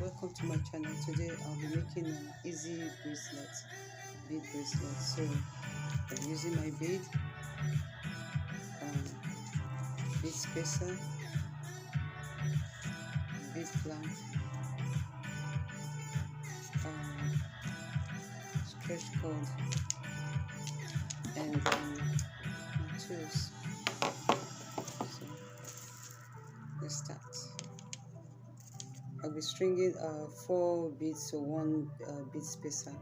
welcome to my channel. Today I'll be making an easy bracelet, bead bracelet. So I'm using my bead, bead spacer, bead clamp, stretch cord, and my tools. So let's start. I'll be stringing 4 beads to 1 bead spacer.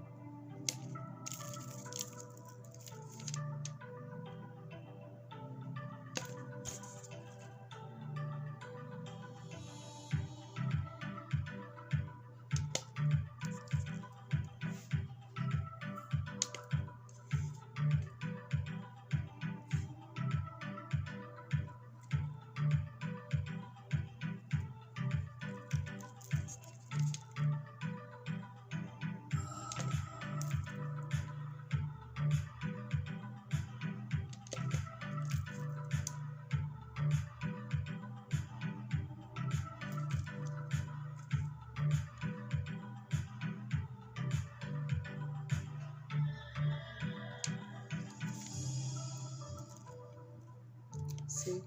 See?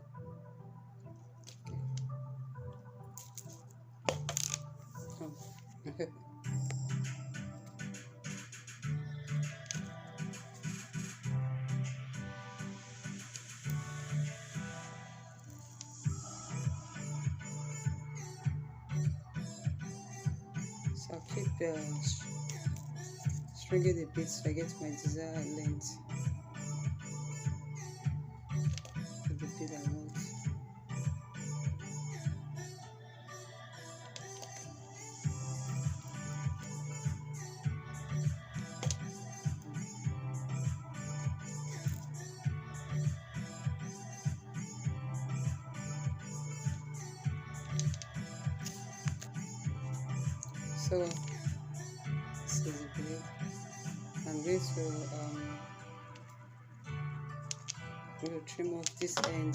Oh. So I'll keep stringing the beads so I get my desired length of the bead I want. So this is the bead. I'm going to trim off this end,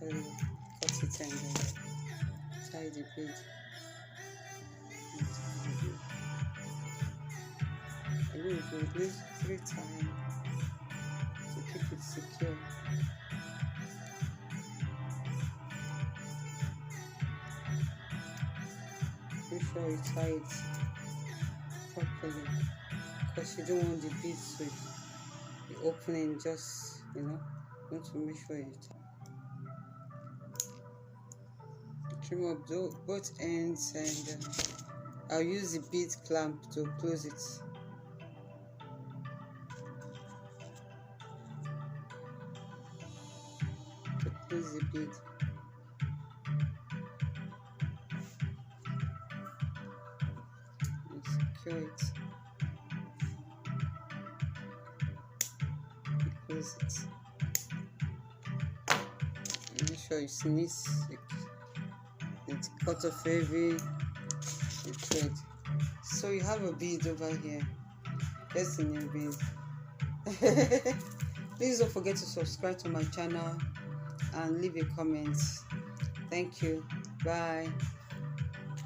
cut it and tie the bead. And you will do this 3 times to keep it secure. Make sure you tie it properly, because you don't want the beads to be opening. Just, you want to make sure you trim up both ends, and I'll use the bead clamp to close it. To close the bead. Secure it. Close it. And make sure you sneeze it cut off every thread. So you have a bead over here. That's the new bead. Please don't forget to subscribe to my channel and leave a comment. Thank you. Bye.